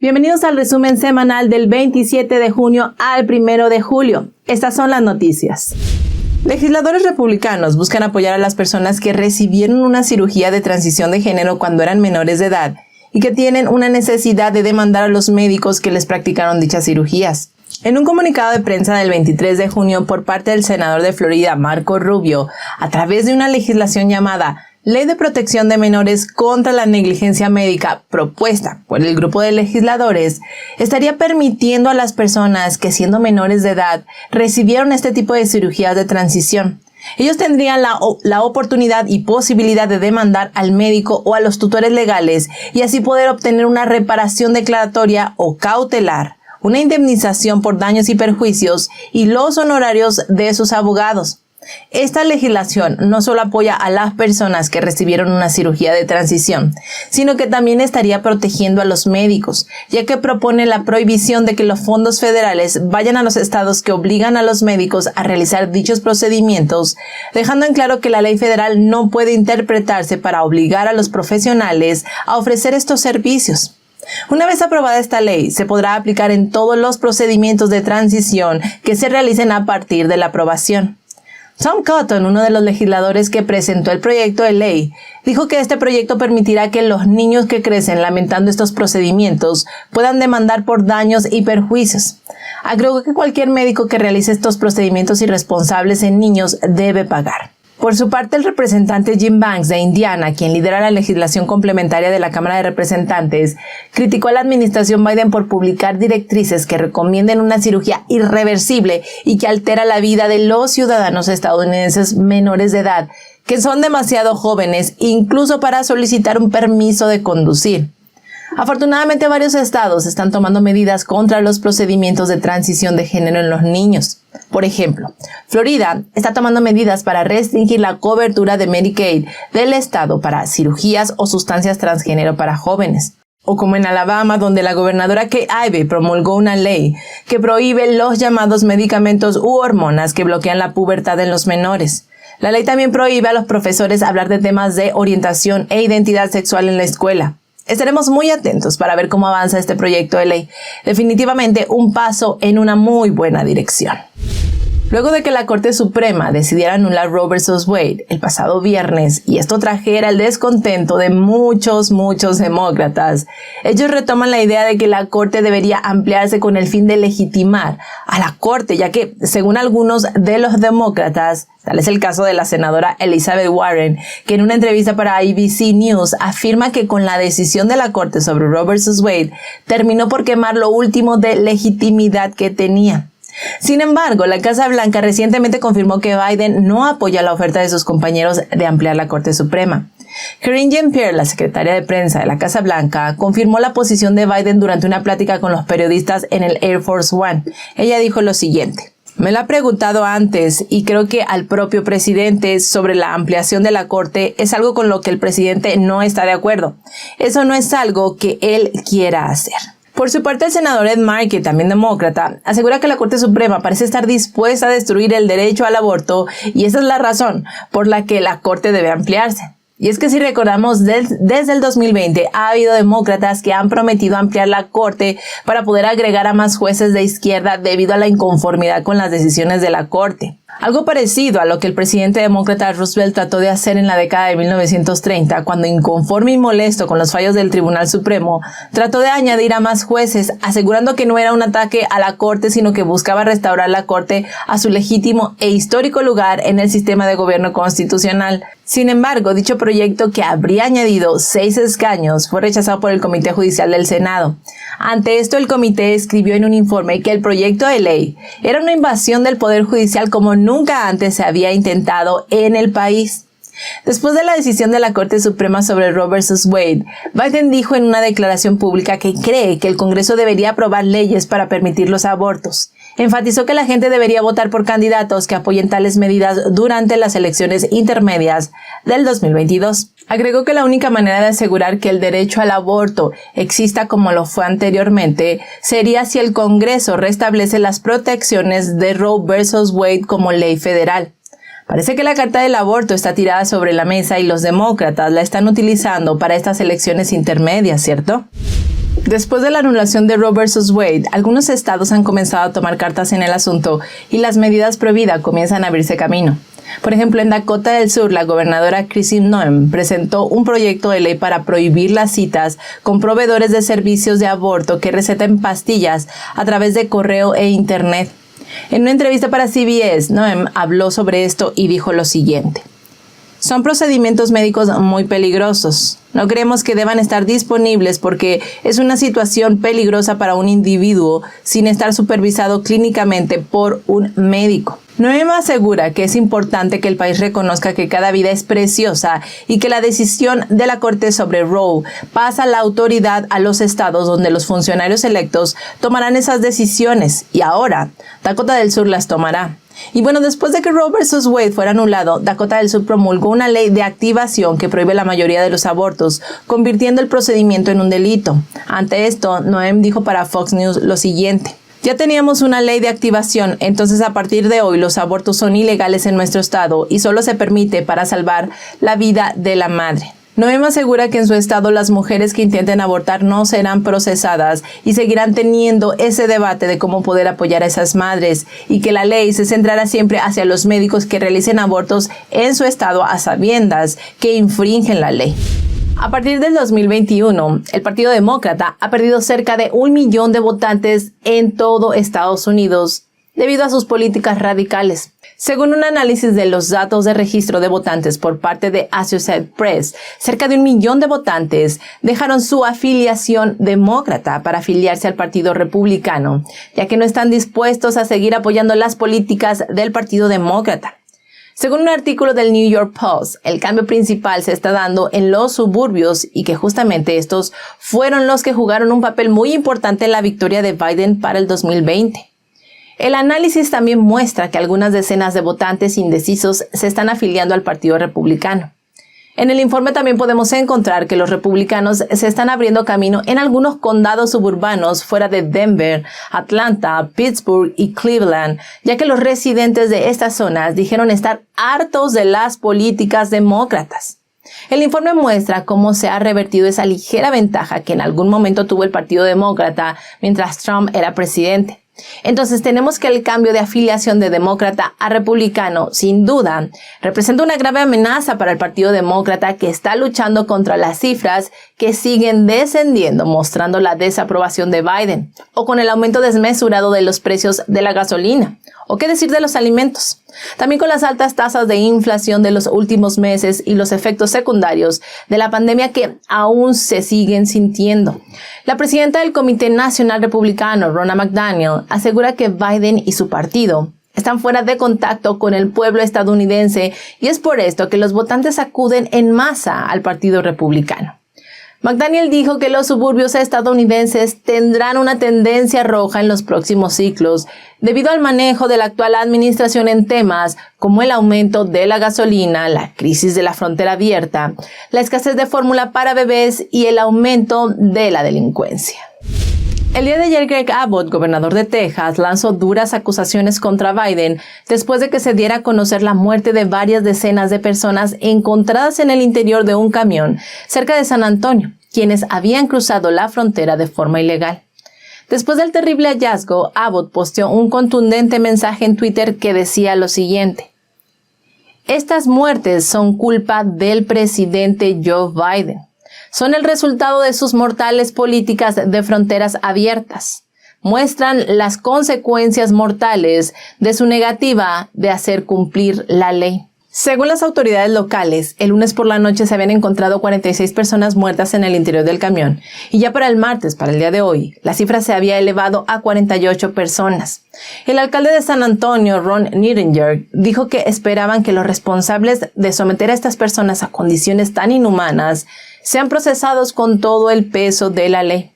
Bienvenidos al resumen semanal del 27 de junio al 1 de julio. Estas son las noticias. Legisladores republicanos buscan apoyar a las personas que recibieron una cirugía de transición de género cuando eran menores de edad y que tienen una necesidad de demandar a los médicos que les practicaron dichas cirugías. En un comunicado de prensa del 23 de junio por parte del senador de Florida, Marco Rubio, a través de una legislación llamada Ley de Protección de Menores contra la Negligencia Médica, propuesta por el grupo de legisladores, estaría permitiendo a las personas que, siendo menores de edad, recibieron este tipo de cirugías de transición. Ellos tendrían la oportunidad y posibilidad de demandar al médico o a los tutores legales y así poder obtener una reparación declaratoria o cautelar, una indemnización por daños y perjuicios y los honorarios de sus abogados. Esta legislación no solo apoya a las personas que recibieron una cirugía de transición, sino que también estaría protegiendo a los médicos, ya que propone la prohibición de que los fondos federales vayan a los estados que obligan a los médicos a realizar dichos procedimientos, dejando en claro que la ley federal no puede interpretarse para obligar a los profesionales a ofrecer estos servicios. Una vez aprobada esta ley, se podrá aplicar en todos los procedimientos de transición que se realicen a partir de la aprobación. Tom Cotton, uno de los legisladores que presentó el proyecto de ley, dijo que este proyecto permitirá que los niños que crecen lamentando estos procedimientos puedan demandar por daños y perjuicios. Agregó que cualquier médico que realice estos procedimientos irresponsables en niños debe pagar. Por su parte, el representante Jim Banks de Indiana, quien lidera la legislación complementaria de la Cámara de Representantes, criticó a la administración Biden por publicar directrices que recomienden una cirugía irreversible y que altera la vida de los ciudadanos estadounidenses menores de edad, que son demasiado jóvenes incluso para solicitar un permiso de conducir. Afortunadamente, varios estados están tomando medidas contra los procedimientos de transición de género en los niños. Por ejemplo, Florida está tomando medidas para restringir la cobertura de Medicaid del estado para cirugías o sustancias transgénero para jóvenes. O como en Alabama, donde la gobernadora Kay Ivey promulgó una ley que prohíbe los llamados medicamentos u hormonas que bloquean la pubertad en los menores. La ley también prohíbe a los profesores hablar de temas de orientación e identidad sexual en la escuela. Estaremos muy atentos para ver cómo avanza este proyecto de ley. Definitivamente un paso en una muy buena dirección. Luego de que la Corte Suprema decidiera anular Roe vs. Wade el pasado viernes y esto trajera el descontento de muchos demócratas, ellos retoman la idea de que la Corte debería ampliarse con el fin de legitimar a la Corte, ya que, según algunos de los demócratas, tal es el caso de la senadora Elizabeth Warren, que en una entrevista para ABC News afirma que con la decisión de la Corte sobre Roe vs. Wade terminó por quemar lo último de legitimidad que tenía. Sin embargo, la Casa Blanca recientemente confirmó que Biden no apoya la oferta de sus compañeros de ampliar la Corte Suprema. Karine Jean-Pierre, la secretaria de prensa de la Casa Blanca, confirmó la posición de Biden durante una plática con los periodistas en el Air Force One. Ella dijo lo siguiente: "Me lo ha preguntado antes y creo que al propio presidente sobre la ampliación de la Corte es algo con lo que el presidente no está de acuerdo. Eso no es algo que él quiera hacer". Por su parte, el senador Ed Markey, también demócrata, asegura que la Corte Suprema parece estar dispuesta a destruir el derecho al aborto y esa es la razón por la que la Corte debe ampliarse. Y es que si recordamos, desde el 2020 ha habido demócratas que han prometido ampliar la Corte para poder agregar a más jueces de izquierda debido a la inconformidad con las decisiones de la Corte. Algo parecido a lo que el presidente demócrata Roosevelt trató de hacer en la década de 1930, cuando, inconforme y molesto con los fallos del Tribunal Supremo, trató de añadir a más jueces, asegurando que no era un ataque a la Corte, sino que buscaba restaurar la Corte a su legítimo e histórico lugar en el sistema de gobierno constitucional. Sin embargo, dicho proyecto, que habría añadido 6 escaños, fue rechazado por el Comité Judicial del Senado. Ante esto, el comité escribió en un informe que el proyecto de ley era una invasión del Poder Judicial como nunca antes se había intentado en el país. Después de la decisión de la Corte Suprema sobre Roe vs. Wade, Biden dijo en una declaración pública que cree que el Congreso debería aprobar leyes para permitir los abortos. Enfatizó que la gente debería votar por candidatos que apoyen tales medidas durante las elecciones intermedias del 2022. Agregó que la única manera de asegurar que el derecho al aborto exista como lo fue anteriormente sería si el Congreso restablece las protecciones de Roe vs. Wade como ley federal. Parece que la carta del aborto está tirada sobre la mesa y los demócratas la están utilizando para estas elecciones intermedias, ¿cierto? Después de la anulación de Roe vs. Wade, algunos estados han comenzado a tomar cartas en el asunto y las medidas pro vida comienzan a abrirse camino. Por ejemplo, en Dakota del Sur, la gobernadora Kristi Noem presentó un proyecto de ley para prohibir las citas con proveedores de servicios de aborto que recetan pastillas a través de correo e internet. En una entrevista para CBS, Noem habló sobre esto y dijo lo siguiente: "Son procedimientos médicos muy peligrosos. No creemos que deban estar disponibles porque es una situación peligrosa para un individuo sin estar supervisado clínicamente por un médico". Noem asegura que es importante que el país reconozca que cada vida es preciosa y que la decisión de la Corte sobre Roe pasa la autoridad a los estados donde los funcionarios electos tomarán esas decisiones y ahora Dakota del Sur las tomará. Y bueno, después de que Roe vs. Wade fuera anulado, Dakota del Sur promulgó una ley de activación que prohíbe la mayoría de los abortos, convirtiendo el procedimiento en un delito. Ante esto, Noem dijo para Fox News lo siguiente: "Ya teníamos una ley de activación, entonces a partir de hoy los abortos son ilegales en nuestro estado y solo se permite para salvar la vida de la madre". Noem asegura que en su estado las mujeres que intenten abortar no serán procesadas y seguirán teniendo ese debate de cómo poder apoyar a esas madres y que la ley se centrará siempre hacia los médicos que realicen abortos en su estado a sabiendas que infringen la ley. A partir del 2021, el Partido Demócrata ha perdido cerca de 1 millón de votantes en todo Estados Unidos debido a sus políticas radicales. Según un análisis de los datos de registro de votantes por parte de Associated Press, cerca de 1 millón de votantes dejaron su afiliación demócrata para afiliarse al Partido Republicano, ya que no están dispuestos a seguir apoyando las políticas del Partido Demócrata. Según un artículo del New York Post, el cambio principal se está dando en los suburbios y que justamente estos fueron los que jugaron un papel muy importante en la victoria de Biden para el 2020. El análisis también muestra que algunas decenas de votantes indecisos se están afiliando al Partido Republicano. En el informe también podemos encontrar que los republicanos se están abriendo camino en algunos condados suburbanos fuera de Denver, Atlanta, Pittsburgh y Cleveland, ya que los residentes de estas zonas dijeron estar hartos de las políticas demócratas. El informe muestra cómo se ha revertido esa ligera ventaja que en algún momento tuvo el Partido Demócrata mientras Trump era presidente. Entonces tenemos que el cambio de afiliación de demócrata a republicano, sin duda, representa una grave amenaza para el Partido Demócrata que está luchando contra las cifras que siguen descendiendo, mostrando la desaprobación de Biden, o con el aumento desmesurado de los precios de la gasolina, o qué decir de los alimentos. También con las altas tasas de inflación de los últimos meses y los efectos secundarios de la pandemia que aún se siguen sintiendo. La presidenta del Comité Nacional Republicano, Ronna McDaniel, asegura que Biden y su partido están fuera de contacto con el pueblo estadounidense y es por esto que los votantes acuden en masa al Partido Republicano. McDaniel dijo que los suburbios estadounidenses tendrán una tendencia roja en los próximos ciclos debido al manejo de la actual administración en temas como el aumento de la gasolina, la crisis de la frontera abierta, la escasez de fórmula para bebés y el aumento de la delincuencia. El día de ayer, Greg Abbott, gobernador de Texas, lanzó duras acusaciones contra Biden después de que se diera a conocer la muerte de varias decenas de personas encontradas en el interior de un camión cerca de San Antonio, quienes habían cruzado la frontera de forma ilegal. Después del terrible hallazgo, Abbott posteó un contundente mensaje en Twitter que decía lo siguiente: "Estas muertes son culpa del presidente Joe Biden. Son el resultado de sus mortales políticas de fronteras abiertas. Muestran las consecuencias mortales de su negativa de hacer cumplir la ley". Según las autoridades locales, el lunes por la noche se habían encontrado 46 personas muertas en el interior del camión y ya para el martes, para el día de hoy, la cifra se había elevado a 48 personas. El alcalde de San Antonio, Ron Niedinger, dijo que esperaban que los responsables de someter a estas personas a condiciones tan inhumanas sean procesados con todo el peso de la ley.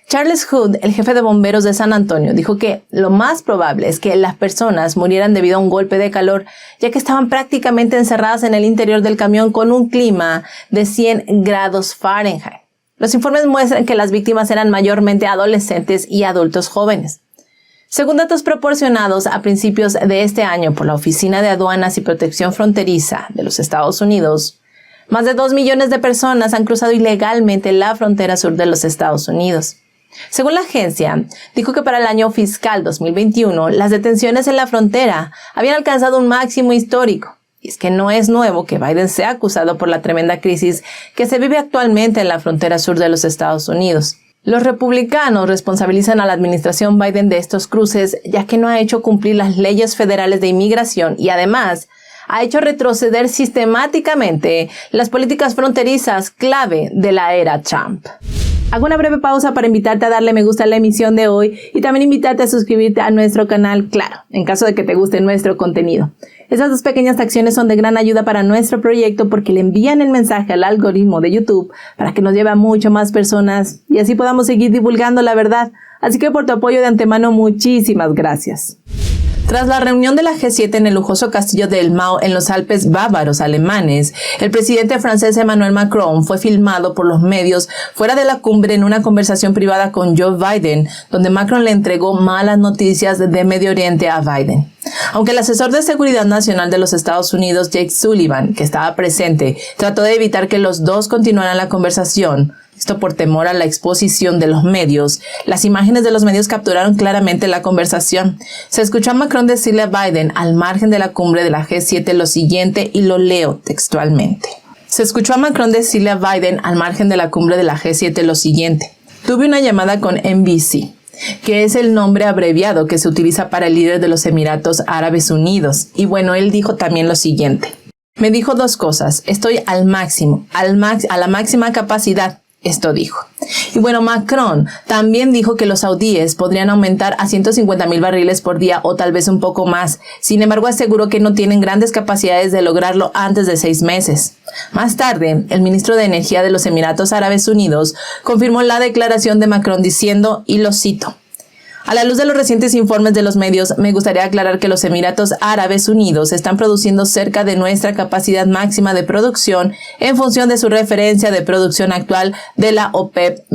Charles Hood, el jefe de bomberos de San Antonio, dijo que lo más probable es que las personas murieran debido a un golpe de calor, ya que estaban prácticamente encerradas en el interior del camión con un clima de 100 grados Fahrenheit. Los informes muestran que las víctimas eran mayormente adolescentes y adultos jóvenes. Según datos proporcionados a principios de este año por la Oficina de Aduanas y Protección Fronteriza de los Estados Unidos, más de 2 millones de personas han cruzado ilegalmente la frontera sur de los Estados Unidos. Según la agencia, dijo que para el año fiscal 2021, las detenciones en la frontera habían alcanzado un máximo histórico. Y es que no es nuevo que Biden sea acusado por la tremenda crisis que se vive actualmente en la frontera sur de los Estados Unidos. Los republicanos responsabilizan a la administración Biden de estos cruces, ya que no ha hecho cumplir las leyes federales de inmigración y además ha hecho retroceder sistemáticamente las políticas fronterizas clave de la era Trump. Hago una breve pausa para invitarte a darle me gusta a la emisión de hoy y también invitarte a suscribirte a nuestro canal, claro, en caso de que te guste nuestro contenido. Esas dos pequeñas acciones son de gran ayuda para nuestro proyecto porque le envían el mensaje al algoritmo de YouTube para que nos lleve a mucho más personas y así podamos seguir divulgando la verdad. Así que por tu apoyo de antemano, muchísimas gracias. Tras la reunión de la G7 en el lujoso castillo de El Mao en los Alpes bávaros alemanes, el presidente francés Emmanuel Macron fue filmado por los medios fuera de la cumbre en una conversación privada con Joe Biden, donde Macron le entregó malas noticias de Medio Oriente a Biden. Aunque el asesor de Seguridad Nacional de los Estados Unidos, Jake Sullivan, que estaba presente, trató de evitar que los dos continuaran la conversación, esto por temor a la exposición de los medios, las imágenes de los medios capturaron claramente la conversación. Se escuchó a Macron decirle a Biden al margen de la cumbre de la G7 lo siguiente y lo leo textualmente. Se escuchó a Macron decirle a Biden al margen de la cumbre de la G7 lo siguiente. Tuve una llamada con NBC, que es el nombre abreviado que se utiliza para el líder de los Emiratos Árabes Unidos. Y bueno, él dijo también lo siguiente. Me dijo dos cosas. Estoy al máximo, a la máxima capacidad. Esto dijo. Y bueno, Macron también dijo que los saudíes podrían aumentar a 150,000 barriles por día o tal vez un poco más. Sin embargo, aseguró que no tienen grandes capacidades de lograrlo antes de 6 meses. Más tarde, el ministro de Energía de los Emiratos Árabes Unidos confirmó la declaración de Macron diciendo, y lo cito, a la luz de los recientes informes de los medios, me gustaría aclarar que los Emiratos Árabes Unidos están produciendo cerca de nuestra capacidad máxima de producción en función de su referencia de producción actual de la OPEP+.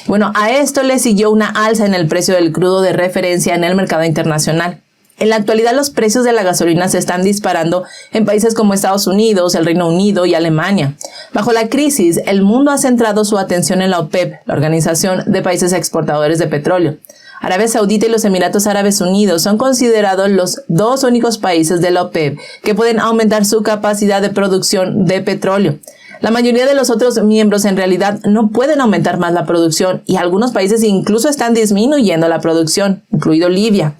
Bueno, a esto le siguió una alza en el precio del crudo de referencia en el mercado internacional. En la actualidad, los precios de la gasolina se están disparando en países como Estados Unidos, el Reino Unido y Alemania. Bajo la crisis, el mundo ha centrado su atención en la OPEP, la Organización de Países Exportadores de Petróleo. Arabia Saudita y los Emiratos Árabes Unidos son considerados los dos únicos países de la OPEP que pueden aumentar su capacidad de producción de petróleo. La mayoría de los otros miembros en realidad no pueden aumentar más la producción y algunos países incluso están disminuyendo la producción, incluido Libia.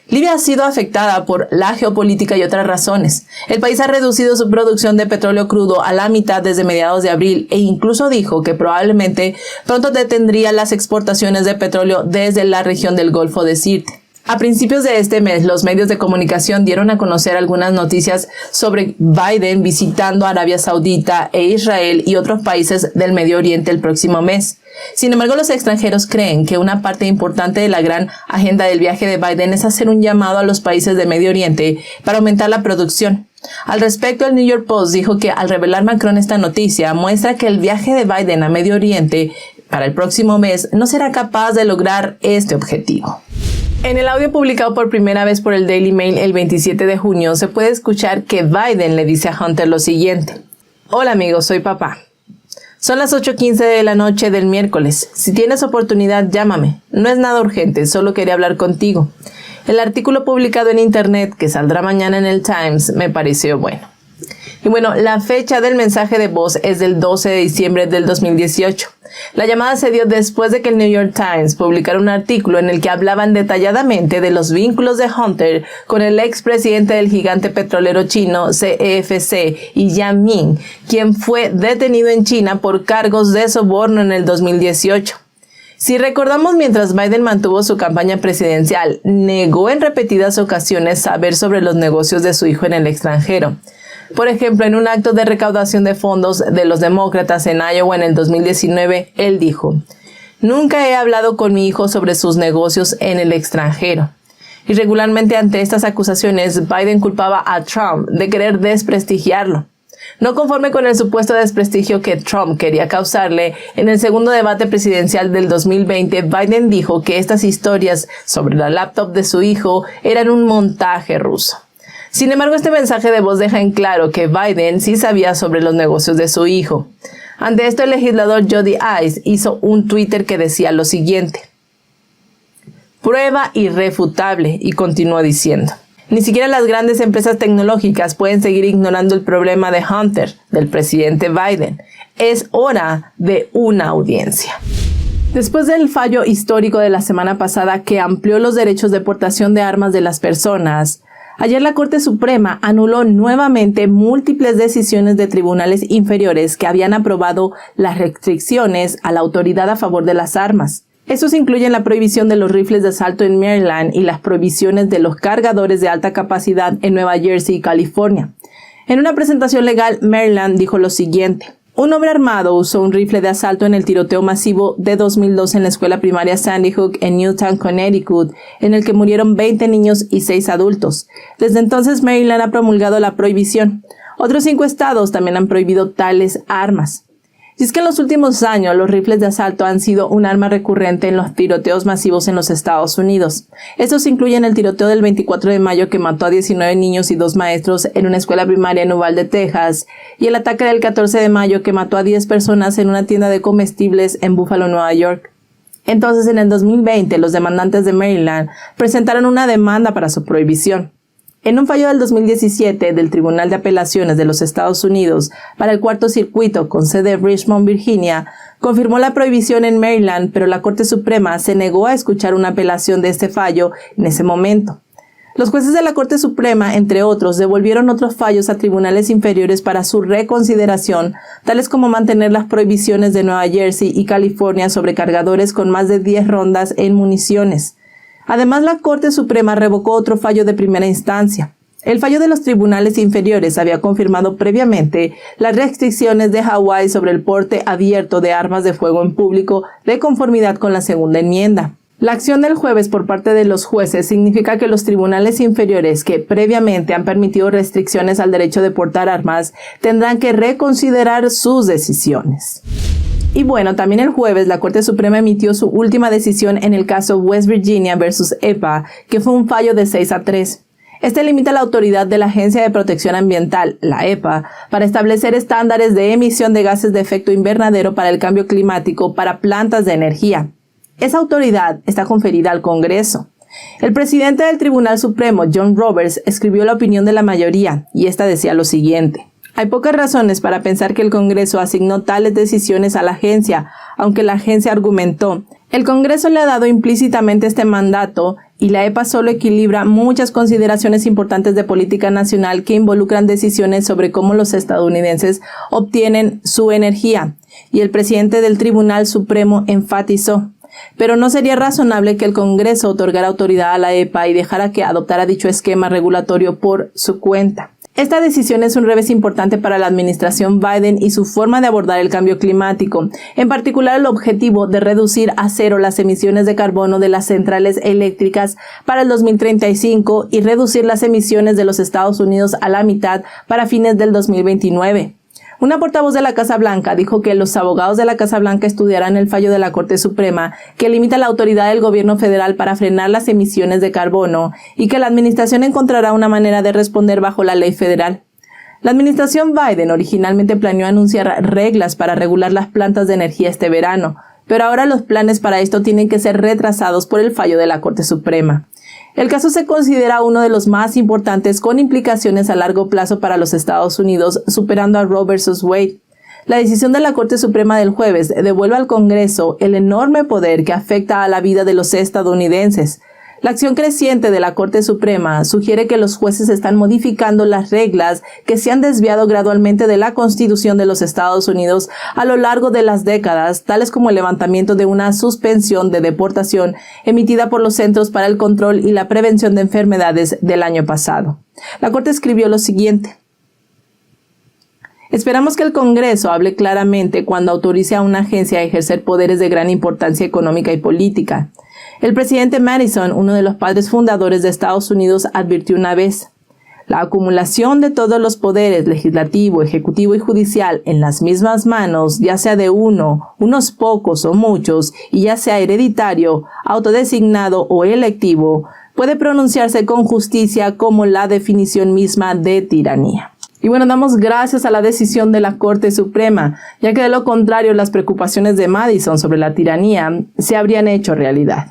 Libia ha sido afectada por la geopolítica y otras razones. El país ha reducido su producción de petróleo crudo a la mitad desde mediados de abril e incluso dijo que probablemente pronto detendría las exportaciones de petróleo desde la región del Golfo de Sirte. A principios de este mes, los medios de comunicación dieron a conocer algunas noticias sobre Biden visitando Arabia Saudita e Israel y otros países del Medio Oriente el próximo mes. Sin embargo, los extranjeros creen que una parte importante de la gran agenda del viaje de Biden es hacer un llamado a los países de Medio Oriente para aumentar la producción. Al respecto, el New York Post dijo que al revelar Macron esta noticia, muestra que el viaje de Biden a Medio Oriente para el próximo mes no será capaz de lograr este objetivo. En el audio publicado por primera vez por el Daily Mail el 27 de junio, se puede escuchar que Biden le dice a Hunter lo siguiente. Hola amigos, soy papá. Son las 8:15 de la noche del miércoles. Si tienes oportunidad, llámame. No es nada urgente, solo quería hablar contigo. El artículo publicado en internet, que saldrá mañana en el Times, me pareció bueno. Y bueno, la fecha del mensaje de voz es del 12 de diciembre del 2018. La llamada se dio después de que el New York Times publicara un artículo en el que hablaban detalladamente de los vínculos de Hunter con el expresidente del gigante petrolero chino CEFC y Jiang Ming, quien fue detenido en China por cargos de soborno en el 2018. Si recordamos, mientras Biden mantuvo su campaña presidencial, negó en repetidas ocasiones saber sobre los negocios de su hijo en el extranjero. Por ejemplo, en un acto de recaudación de fondos de los demócratas en Iowa en el 2019, él dijo, «Nunca he hablado con mi hijo sobre sus negocios en el extranjero». Y regularmente ante estas acusaciones, Biden culpaba a Trump de querer desprestigiarlo. No conforme con el supuesto desprestigio que Trump quería causarle, en el segundo debate presidencial del 2020, Biden dijo que estas historias sobre la laptop de su hijo eran un montaje ruso. Sin embargo, este mensaje de voz deja en claro que Biden sí sabía sobre los negocios de su hijo. Ante esto, el legislador Jody Ice hizo un Twitter que decía lo siguiente: prueba irrefutable, y continuó diciendo: ni siquiera las grandes empresas tecnológicas pueden seguir ignorando el problema de Hunter, del presidente Biden. Es hora de una audiencia. Después del fallo histórico de la semana pasada que amplió los derechos de portación de armas de las personas, ayer la Corte Suprema anuló nuevamente múltiples decisiones de tribunales inferiores que habían aprobado las restricciones a la autoridad a favor de las armas. Estos incluyen la prohibición de los rifles de asalto en Maryland y las prohibiciones de los cargadores de alta capacidad en Nueva Jersey y California. En una presentación legal, Maryland dijo lo siguiente: un hombre armado usó un rifle de asalto en el tiroteo masivo de 2012 en la escuela primaria Sandy Hook en Newtown, Connecticut, en el que murieron 20 niños y 6 adultos. Desde entonces, Maryland ha promulgado la prohibición. Otros 5 estados también han prohibido tales armas. Y es que en los últimos años los rifles de asalto han sido un arma recurrente en los tiroteos masivos en los Estados Unidos. Estos incluyen el tiroteo del 24 de mayo que mató a 19 niños y 2 maestros en una escuela primaria en Uvalde, Texas, y el ataque del 14 de mayo que mató a 10 personas en una tienda de comestibles en Buffalo, Nueva York. Entonces, en el 2020, los demandantes de Maryland presentaron una demanda para su prohibición. En un fallo del 2017 del Tribunal de Apelaciones de los Estados Unidos para el Cuarto Circuito con sede en Richmond, Virginia, confirmó la prohibición en Maryland, pero la Corte Suprema se negó a escuchar una apelación de este fallo en ese momento. Los jueces de la Corte Suprema, entre otros, devolvieron otros fallos a tribunales inferiores para su reconsideración, tales como mantener las prohibiciones de Nueva Jersey y California sobre cargadores con más de 10 rondas en municiones. Además, la Corte Suprema revocó otro fallo de primera instancia. El fallo de los tribunales inferiores había confirmado previamente las restricciones de Hawái sobre el porte abierto de armas de fuego en público de conformidad con la segunda enmienda. La acción del jueves por parte de los jueces significa que los tribunales inferiores que previamente han permitido restricciones al derecho de portar armas tendrán que reconsiderar sus decisiones. Y bueno, también el jueves la Corte Suprema emitió su última decisión en el caso West Virginia versus EPA, que fue un fallo de 6-3. Este limita la autoridad de la Agencia de Protección Ambiental, la EPA, para establecer estándares de emisión de gases de efecto invernadero para el cambio climático para plantas de energía. Esa autoridad está conferida al Congreso. El presidente del Tribunal Supremo, John Roberts, escribió la opinión de la mayoría, y esta decía lo siguiente: hay pocas razones para pensar que el Congreso asignó tales decisiones a la agencia, aunque la agencia argumentó: el Congreso le ha dado implícitamente este mandato y la EPA solo equilibra muchas consideraciones importantes de política nacional que involucran decisiones sobre cómo los estadounidenses obtienen su energía. Y el presidente del Tribunal Supremo enfatizó: pero no sería razonable que el Congreso otorgara autoridad a la EPA y dejara que adoptara dicho esquema regulatorio por su cuenta. Esta decisión es un revés importante para la administración Biden y su forma de abordar el cambio climático, en particular el objetivo de reducir a 0 las emisiones de carbono de las centrales eléctricas para el 2035 y reducir las emisiones de los Estados Unidos a la mitad para fines del 2029. Una portavoz de la Casa Blanca dijo que los abogados de la Casa Blanca estudiarán el fallo de la Corte Suprema que limita la autoridad del gobierno federal para frenar las emisiones de carbono y que la administración encontrará una manera de responder bajo la ley federal. La administración Biden originalmente planeó anunciar reglas para regular las plantas de energía este verano, pero ahora los planes para esto tienen que ser retrasados por el fallo de la Corte Suprema. El caso se considera uno de los más importantes con implicaciones a largo plazo para los Estados Unidos, superando a Roe versus Wade. La decisión de la Corte Suprema del jueves devuelve al Congreso el enorme poder que afecta a la vida de los estadounidenses. La acción creciente de la Corte Suprema sugiere que los jueces están modificando las reglas que se han desviado gradualmente de la Constitución de los Estados Unidos a lo largo de las décadas, tales como el levantamiento de una suspensión de deportación emitida por los Centros para el Control y la Prevención de Enfermedades del año pasado. La Corte escribió lo siguiente: esperamos que el Congreso hable claramente cuando autorice a una agencia a ejercer poderes de gran importancia económica y política. El presidente Madison, uno de los padres fundadores de Estados Unidos, advirtió una vez: La acumulación de todos los poderes legislativo, ejecutivo y judicial en las mismas manos, ya sea de unos pocos o muchos, y ya sea hereditario, autodesignado o electivo, puede pronunciarse con justicia como la definición misma de tiranía. Y bueno, damos gracias a la decisión de la Corte Suprema, ya que de lo contrario las preocupaciones de Madison sobre la tiranía se habrían hecho realidad.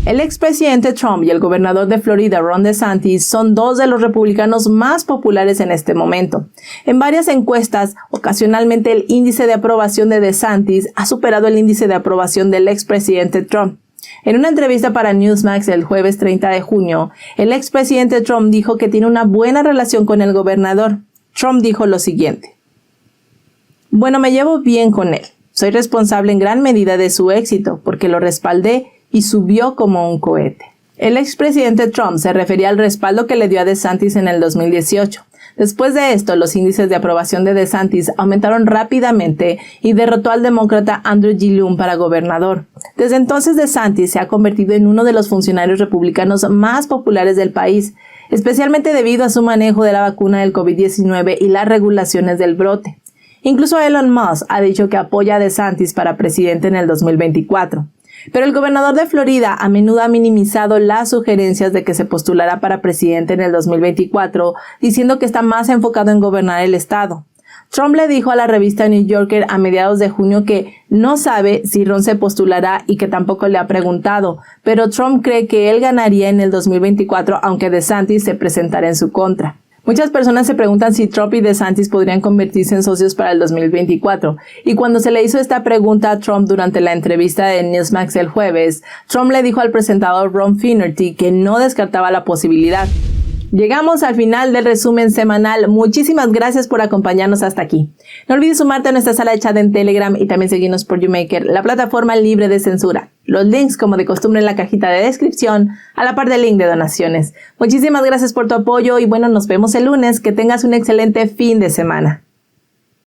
El expresidente Trump y el gobernador de Florida, Ron DeSantis, son dos de los republicanos más populares en este momento. En varias encuestas, ocasionalmente el índice de aprobación de DeSantis ha superado el índice de aprobación del expresidente Trump. En una entrevista para Newsmax el jueves 30 de junio, el expresidente Trump dijo que tiene una buena relación con el gobernador. Trump dijo lo siguiente: "Bueno, me llevo bien con él. Soy responsable en gran medida de su éxito porque lo respaldé y subió como un cohete". El expresidente Trump se refería al respaldo que le dio a DeSantis en el 2018. Después de esto, los índices de aprobación de DeSantis aumentaron rápidamente y derrotó al demócrata Andrew Gillum para gobernador. Desde entonces, DeSantis se ha convertido en uno de los funcionarios republicanos más populares del país, especialmente debido a su manejo de la vacuna del COVID-19 y las regulaciones del brote. Incluso Elon Musk ha dicho que apoya a DeSantis para presidente en el 2024. Pero el gobernador de Florida a menudo ha minimizado las sugerencias de que se postulará para presidente en el 2024, diciendo que está más enfocado en gobernar el estado. Trump le dijo a la revista New Yorker a mediados de junio que no sabe si Ron se postulará y que tampoco le ha preguntado, pero Trump cree que él ganaría en el 2024 aunque DeSantis se presentara en su contra. Muchas personas se preguntan si Trump y DeSantis podrían convertirse en socios para el 2024, y cuando se le hizo esta pregunta a Trump durante la entrevista de Newsmax el jueves, Trump le dijo al presentador Ron Finnerty que no descartaba la posibilidad. Llegamos al final del resumen semanal. Muchísimas gracias por acompañarnos hasta aquí. No olvides sumarte a nuestra sala de chat en Telegram y también seguirnos por YouMaker, la plataforma libre de censura. Los links, como de costumbre, en la cajita de descripción, a la par del link de donaciones. Muchísimas gracias por tu apoyo y bueno, nos vemos el lunes. Que tengas un excelente fin de semana.